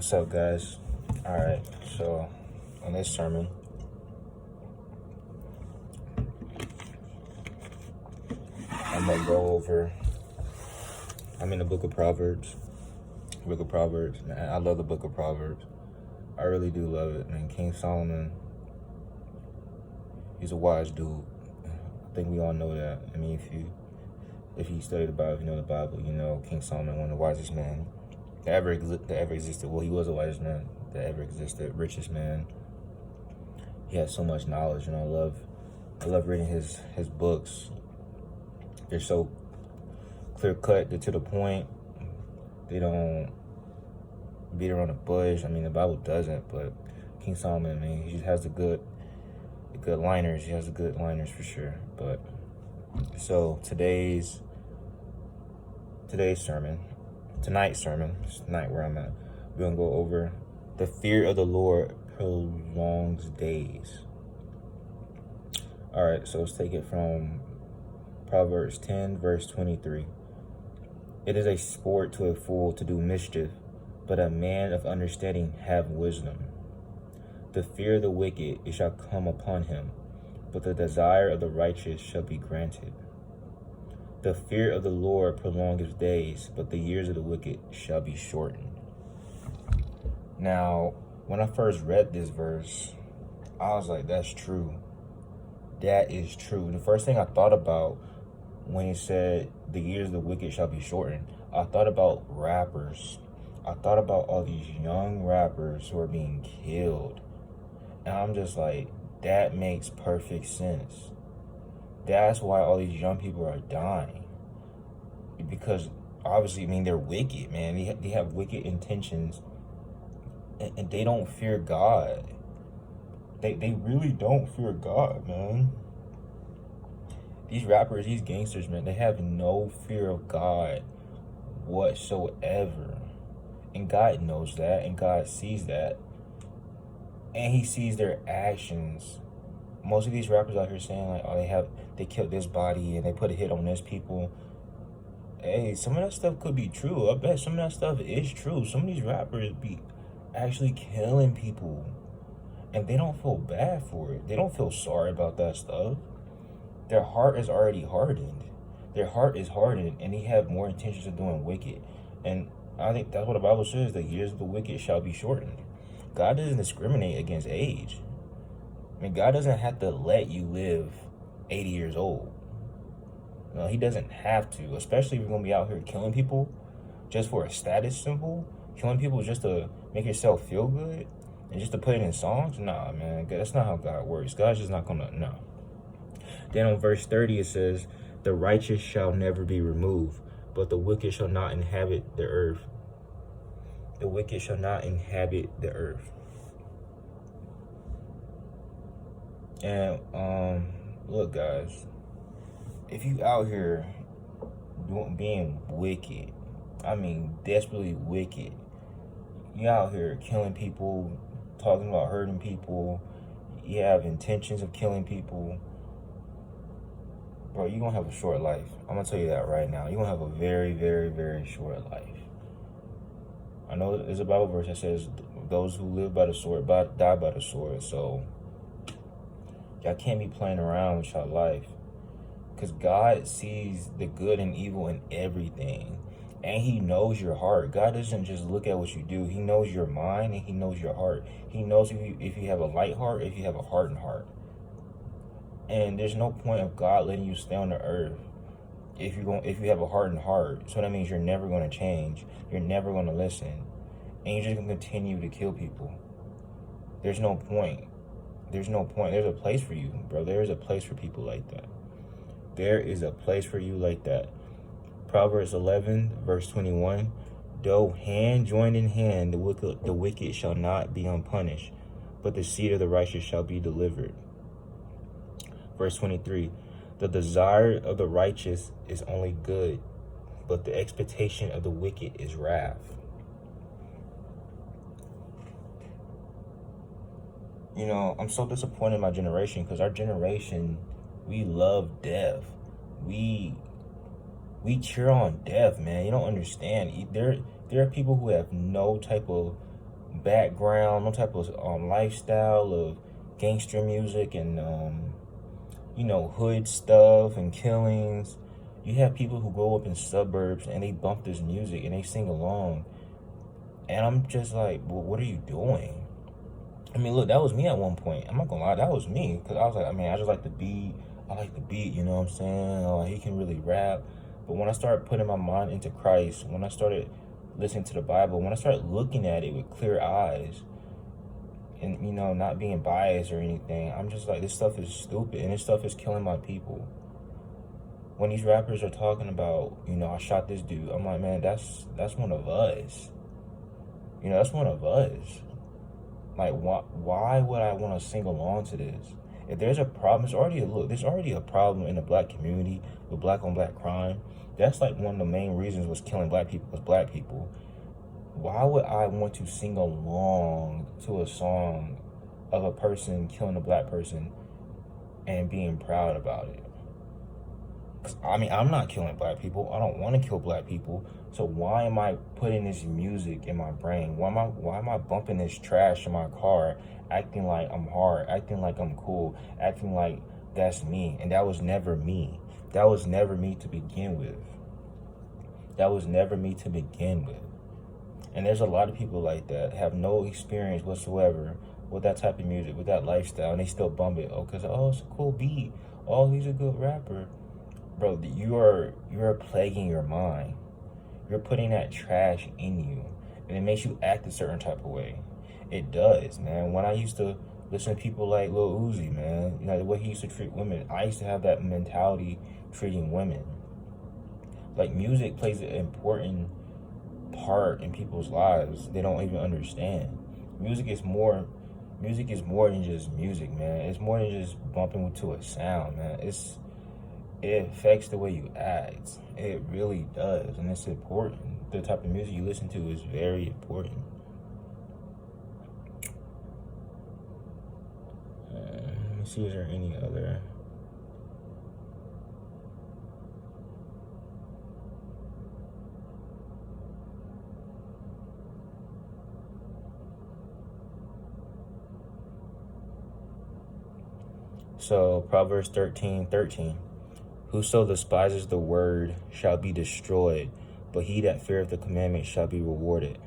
What's up, guys? All right, so on this sermon, I'm gonna go over. I'm in the book of Proverbs. Man, I love the book of Proverbs. I really do love it, man. King Solomon, he's a wise dude. I think we all know that. I mean, if you study the Bible, if you know the Bible, you know King Solomon, one of the wisest men that ever existed. Well, he was the wisest man that ever existed, richest man. He has so much knowledge, and I love reading his books. They're so clear cut, they're to the point. They don't beat around the bush. I mean, the Bible doesn't, but King Solomon, man, he just has the good liners. He has the good liners for sure. But so tonight's sermon, tonight where I'm at, we're gonna go over the fear of the Lord prolongs days. All right, so let's take it from Proverbs 10, verse 23. It is a sport to a fool to do mischief, but a man of understanding have wisdom. The fear of the wicked, it shall come upon him, but the desire of the righteous shall be granted. The fear of the Lord prolongeth days, but the years of the wicked shall be shortened. Now, when I first read this verse, I was like, that's true. That is true. The first thing I thought about when he said the years of the wicked shall be shortened, I thought about rappers. I thought about all these young rappers who are being killed. And I'm just like, that makes perfect sense. That's why all these young people are dying. Because obviously, I mean, they're wicked, man. They have wicked intentions. And they don't fear God. They really don't fear God, man. These rappers, these gangsters, man, they have no fear of God whatsoever. And God knows that, and God sees that. And he sees their actions. Most of these rappers out here saying, like, oh, they killed this body and they put a hit on this people. Hey, some of that stuff could be true. I bet some of that stuff is true. Some of these rappers be actually killing people. And they don't feel bad for it. They don't feel sorry about that stuff. Their heart is already hardened. Their heart is hardened, and they have more intentions of doing wicked. And I think that's what the Bible says, the years of the wicked shall be shortened. God doesn't discriminate against age. I mean, God doesn't have to let you live 80 years old. No, he doesn't have to, especially if you're going to be out here killing people just for a status symbol, killing people just to make yourself feel good, and just to put it in songs. Nah, man, that's not how God works. God's just not going to, no. Then on verse 30, it says, the righteous shall never be removed, but the wicked shall not inhabit the earth. The wicked shall not inhabit the earth. And look, guys, if you out here being wicked, I mean desperately wicked, you out here killing people, talking about hurting people, you have intentions of killing people, bro, you're going to have a short life. I'm going to tell you that right now. You're going to have a very, very, very short life. I know there's a Bible verse that says those who live by the sword die by the sword. So y'all can't be playing around with your life. Because God sees the good and evil in everything. And he knows your heart. God doesn't just look at what you do. He knows your mind and he knows your heart. He knows if you have a light heart, if you have a hardened heart. And there's no point of God letting you stay on the earth if you have a hardened heart. So that means you're never going to change. You're never going to listen. And you're just going to continue to kill people. There's no point. There's no point. There's a place for you, bro. There is a place for people like that. There is a place for you like that. Proverbs 11, verse 21. Though hand joined in hand, the wicked shall not be unpunished, but the seed of the righteous shall be delivered. Verse 23, the desire of the righteous is only good, but the expectation of the wicked is wrath. You know, I'm so disappointed in my generation because our generation, we love death. We cheer on death, man. You don't understand. There are people who have no type of background, no type of lifestyle of gangster music and hood stuff and killings. You have people who grow up in suburbs and they bump this music and they sing along, and I'm just like, well, what are you doing? I mean, look, that was me at one point. I'm not gonna lie, that was me, because I was like, I mean, I just like the beat. I like the beat, you know what I'm saying? Oh, he can really rap. But when I started putting my mind into Christ, when I started listening to the Bible, when I started looking at it with clear eyes, and not being biased or anything, I'm just like, this stuff is stupid, and this stuff is killing my people. When these rappers are talking about, I shot this dude, I'm like, man, that's one of us. That's one of us. Like, why would I want to sing along to this? If there's a problem, there's already a problem in the black community with black on black crime. That's like one of the main reasons was killing black people was black people. Why would I want to sing along to a song of a person killing a black person and being proud about it? I mean, I'm not killing black people. I don't want to kill black people. So why am I putting this music in my brain? Why am I bumping this trash in my car, acting like I'm hard, acting like I'm cool, acting like that's me? And that was never me. That was never me to begin with. That was never me to begin with. And there's a lot of people like that, have no experience whatsoever with that type of music, with that lifestyle, and they still bump it. Oh, because, it's a cool beat. Oh, he's a good rapper. Bro, you are plaguing your mind. You're putting that trash in you, and it makes you act a certain type of way. It does, man. When I used to listen to people like Lil Uzi, man, the way he used to treat women, I used to have that mentality treating women. Like, music plays an important part in people's lives they don't even understand. Music is more than just music, man. It's more than just bumping to a sound, man. It affects the way you act. It really does, and it's important. The type of music you listen to is very important. Let me see, is there any other? So, Proverbs 13:13. Whoso despises the word shall be destroyed, but he that feareth the commandment shall be rewarded.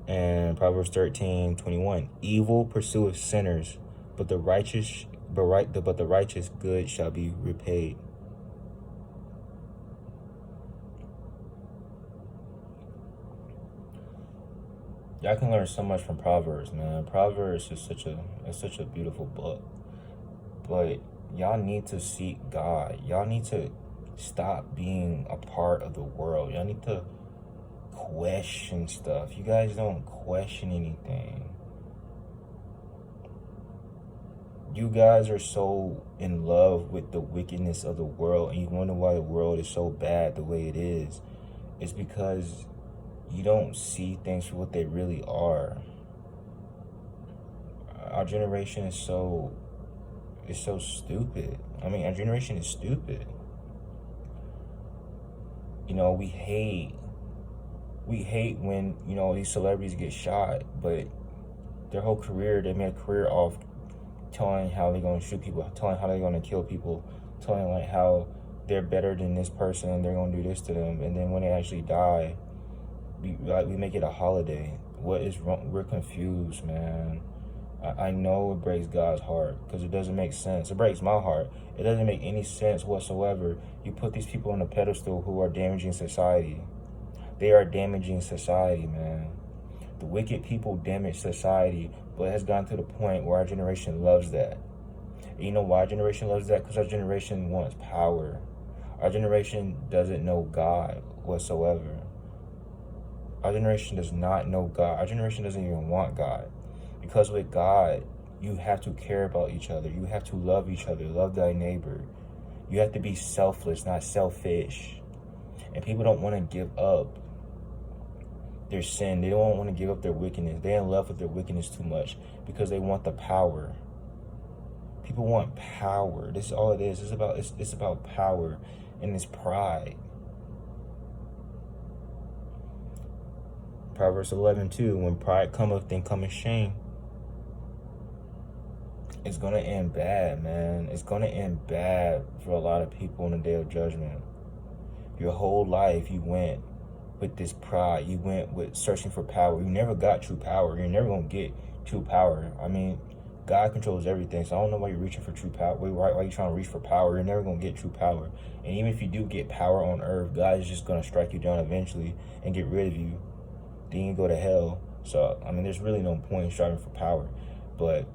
And Proverbs 13:21. Evil pursueth sinners, but the righteous good shall be repaid. Y'all can learn so much from Proverbs, man. Proverbs is such a beautiful book. But y'all need to seek God. Y'all need to stop being a part of the world. Y'all need to question stuff. You guys don't question anything. You guys are so in love with the wickedness of the world, and you wonder why the world is so bad the way it is. It's because you don't see things for what they really are. Our generation is so stupid. I mean, our generation is stupid. We hate when, these celebrities get shot, but their whole career, they made a career off telling how they're going to shoot people, telling how they're going to kill people, telling like how they're better than this person and they're going to do this to them. And then when they actually die, we make it a holiday. What is wrong? We're confused, man. I know it breaks God's heart because it doesn't make sense. It breaks my heart. It doesn't make any sense whatsoever. You put these people on a pedestal who are damaging society. They are damaging society, man. The wicked people damage society, but it has gotten to the point where our generation loves that. And you know why our generation loves that? Because our generation wants power. Our generation doesn't know God whatsoever. Our generation does not know God. Our generation doesn't even want God. Because with God, you have to care about each other. You have to love each other. Love thy neighbor. You have to be selfless, not selfish. And people don't want to give up their sin. They don't want to give up their wickedness. They're in love with their wickedness too much because they want the power. People want power. This is all it is. It's about power and it's pride. Proverbs 11:2. When pride cometh, then cometh shame. It's gonna end bad, man. It's gonna end bad for a lot of people in the day of judgment. Your whole life you went with this pride. You went with searching for power. You never got true power. You're never gonna get true power. I mean, God controls everything, so I don't know why you're reaching for true power. Why you're trying to reach for power? You're never gonna get true power. And even if you do get power on earth, God is just gonna strike you down eventually and get rid of you. Then you go to hell. So I mean, there's really no point in striving for power. But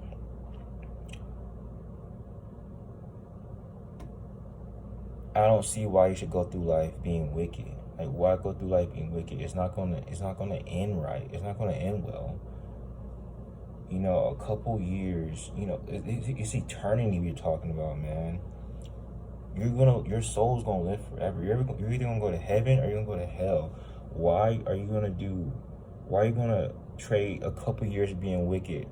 I don't see why you should go through life being wicked. Like, why go through life being wicked? It's not gonna end right. It's not gonna end well. You know, a couple years. You know, it's eternity we're talking about, man. Your soul's gonna live forever. You're either gonna go to heaven or you're gonna go to hell. Why are you gonna trade a couple years being wicked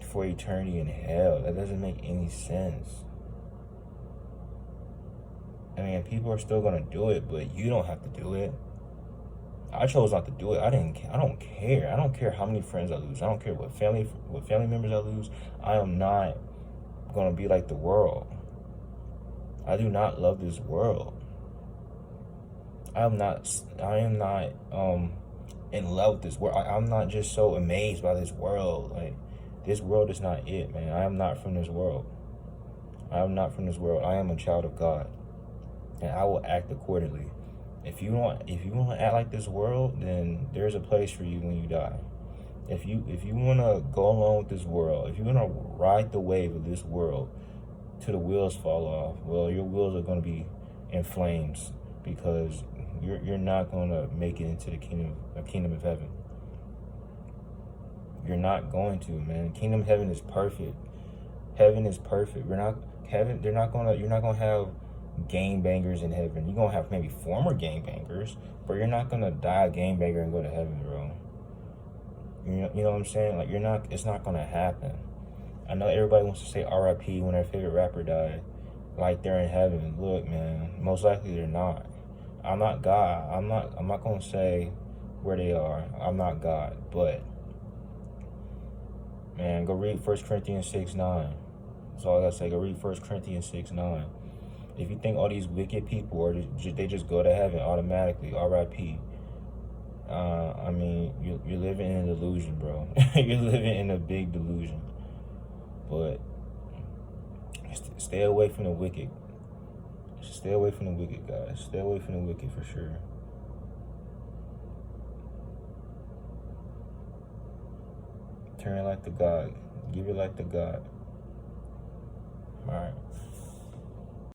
for eternity in hell? That doesn't make any sense. I mean, people are still gonna do it, but you don't have to do it. I chose not to do it. I don't care. I don't care how many friends I lose. I don't care what family members I lose. I am not gonna be like the world. I do not love this world. I am not in love with this world. I'm not just so amazed by this world. Like, this world is not it, man. I am not from this world. I am not from this world. I am a child of God, and I will act accordingly. If you want to act like this world, then there's a place for you when you die. If you want to go along with this world, if you want to ride the wave of this world till the wheels fall off, well, your wheels are going to be in flames, because you're not going to make it into the kingdom of heaven. You're not going to, man. Kingdom of heaven is perfect. Heaven is perfect. You're not gonna have gangbangers in heaven. You're gonna have maybe former gangbangers, but you're not gonna die a gangbanger and go to heaven, bro. You know what I'm saying? Like, it's not gonna happen. I know everybody wants to say RIP when their favorite rapper died, like they're in heaven. Look, man, most likely they're not. I'm not God. I'm not gonna say where they are. I'm not God, but man, go read 1 Corinthians 6:9. That's all I gotta say. Go read 1 Corinthians 6:9. If you think all these wicked people they just go to heaven automatically, RIP. I mean, you're living in a delusion, bro. You're living in a big delusion. But stay away from the wicked. Stay away from the wicked, guys. Stay away from the wicked for sure. Turn your life to God. Give your life to God. All right.